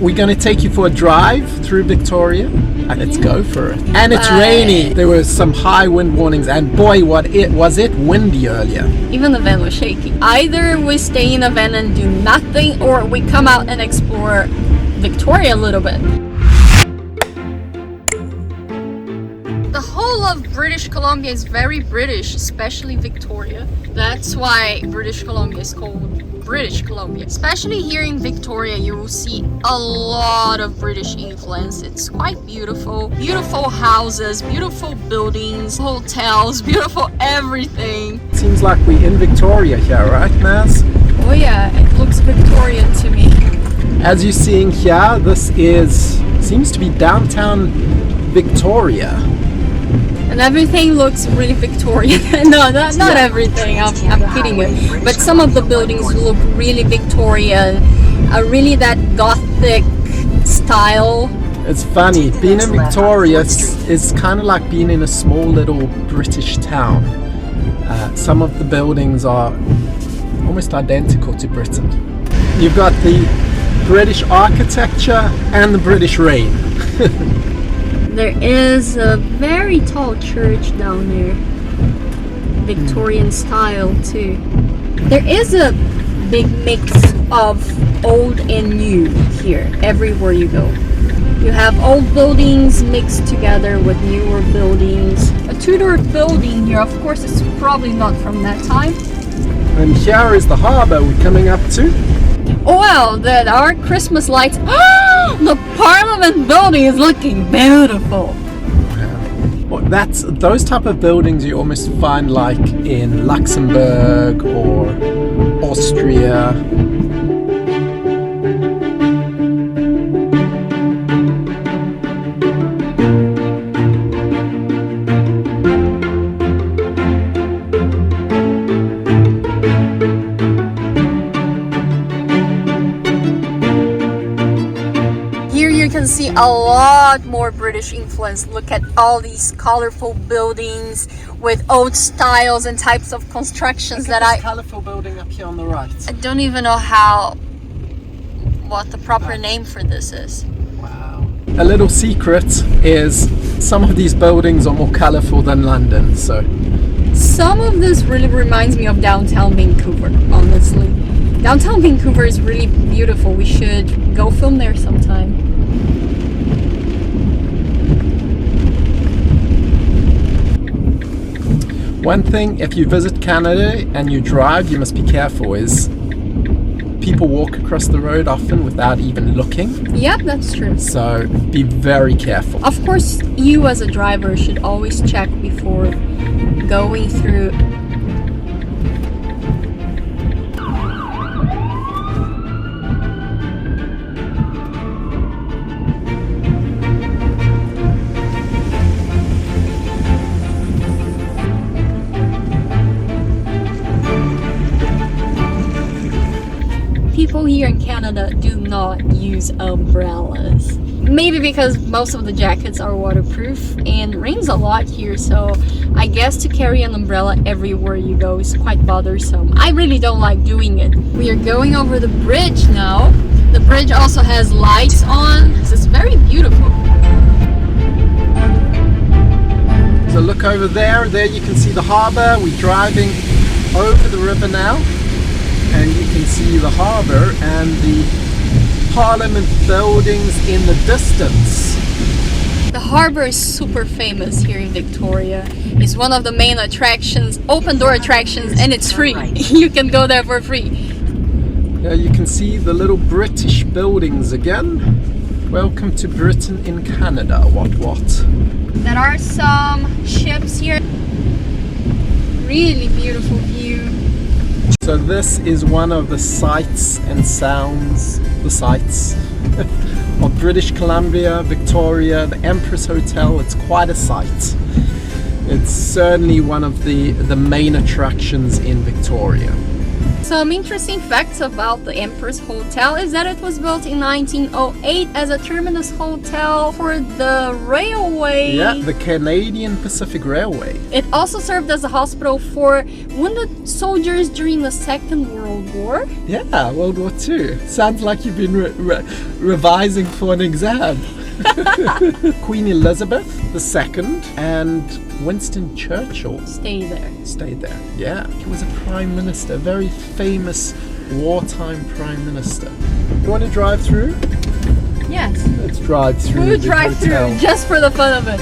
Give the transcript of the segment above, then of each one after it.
We're going to take you for a drive through Victoria. Let's go for it. And it's rainy. There were some high wind warnings, and boy, was it windy earlier. Even the van was shaking. Either we stay in a van and do nothing, or we come out and explore Victoria a little bit. The whole of British Columbia is very British, especially Victoria. That's why British Columbia is called British Columbia. Especially here in Victoria, you will see a lot of British influence. It's quite beautiful. Beautiful houses, beautiful buildings, hotels, beautiful everything. Seems like we're in Victoria here, right, Naz? Oh yeah, it looks Victorian to me. As you're seeing here, this seems to be downtown Victoria. And everything looks really Victorian. No, not everything. I'm kidding you. But some of the buildings look really Victorian. Really that Gothic style. It's funny. Being in Victoria is kind of like being in a small little British town. Some of the buildings are almost identical to Britain. You've got the British architecture and the British rain. There is a very tall church down there, Victorian style too. There is a big mix of old and new here, everywhere you go. You have old buildings mixed together with newer buildings. A Tudor building here, of course it's probably not from that time. And here is the harbour we're coming up to. Oh wow, our Christmas lights. The Parliament building is looking beautiful. Well, those type of buildings you almost find like in Luxembourg or Austria. See a lot more British influence. Look at all these colorful buildings with old styles and types of constructions. Look at this colorful building up here on the right. I don't even know what the proper name for this is. Wow. A little secret is some of these buildings are more colorful than London, so some of this really reminds me of downtown Vancouver, honestly. Downtown Vancouver is really beautiful. We should go film there sometime. One thing, if you visit Canada and you drive, you must be careful, is people walk across the road often without even looking. Yeah, that's true. So be very careful. Of course, you as a driver should always check before going through. People here in Canada do not use umbrellas. Maybe because most of the jackets are waterproof and it rains a lot here, so I guess to carry an umbrella everywhere you go is quite bothersome. I really don't like doing it. We are going over the bridge now. The bridge also has lights on. This is very beautiful. So look over there you can see the harbour. We're driving over the river now. And you can see the harbour and the Parliament buildings in the distance. The harbour is super famous here in Victoria. It's one of the main attractions, open door attractions, and it's free. You can go there for free. Yeah, you can see the little British buildings again. Welcome to Britain in Canada, what? There are some ships here. Really beautiful view. So this is one of the sights and sounds, of British Columbia, Victoria, the Empress Hotel. It's quite a sight. It's certainly one of the main attractions in Victoria. Some interesting facts about the Empress Hotel is that it was built in 1908 as a terminus hotel for the railway. Yeah, the Canadian Pacific Railway. It also served as a hospital for wounded soldiers during the Second World War. Yeah, World War II. Sounds like you've been revising for an exam. Queen Elizabeth II and Winston Churchill Stay there. stayed there. Yeah, he was a prime minister, a very famous wartime prime minister. You want to drive through? Yes. Let's drive through. Food the drive hotel. through just for the fun of it.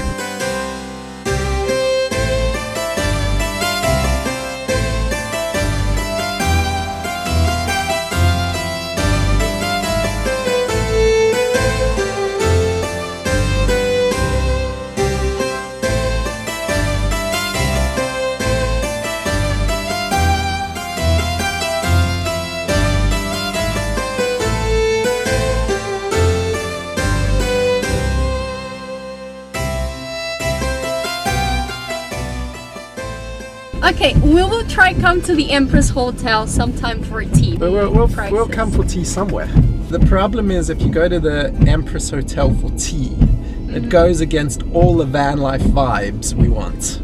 Okay, we will try come to the Empress Hotel sometime for tea. We'll come for tea somewhere. The problem is if you go to the Empress Hotel for tea, it goes against all the van life vibes we want.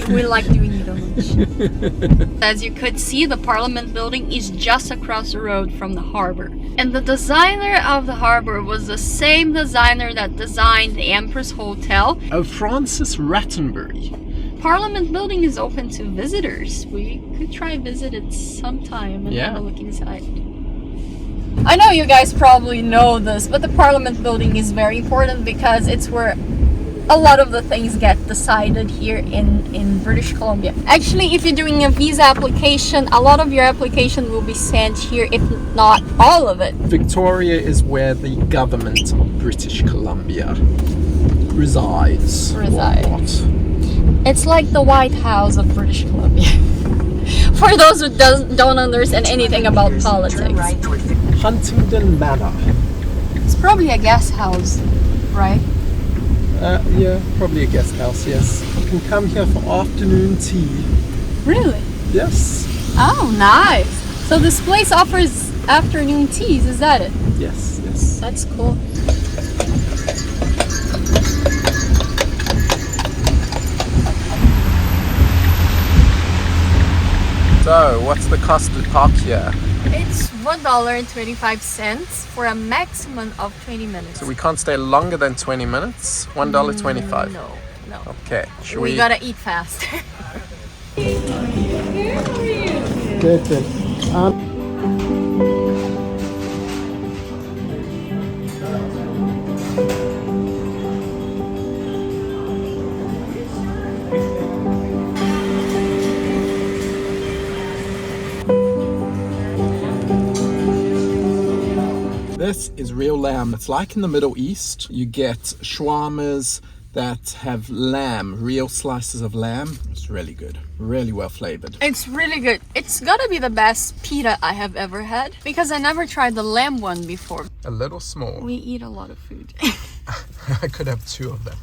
We like doing it on lunch. As you could see, the Parliament building is just across the road from the harbor. And the designer of the harbor was the same designer that designed the Empress Hotel. Oh, Francis Rattenbury. Parliament building is open to visitors. We could try visit it sometime and have a look inside. I know you guys probably know this, but the Parliament building is very important because it's where a lot of the things get decided here in British Columbia. Actually, if you're doing a visa application, a lot of your application will be sent here, if not all of it. Victoria is where the government of British Columbia resides. Or what. It's like the White House of British Columbia. For those who don't understand anything about politics. Huntingdon Manor. It's probably a guest house, right? Yeah, probably a guest house, yes. You can come here for afternoon tea. Really? Yes. Oh, nice. So this place offers afternoon teas, is that it? Yes, yes. That's cool. So, what's the cost to park here? It's $1.25 for a maximum of 20 minutes. So we can't stay longer than 20 minutes? $1.25? No. Okay, should We gotta eat fast. Good. This is real lamb. It's like in the Middle East. You get shawarmas that have lamb, real slices of lamb. It's really good, really well flavored. It's really good. It's gotta be the best pita I have ever had because I never tried the lamb one before. A little small. We eat a lot of food. I could have 2 of them.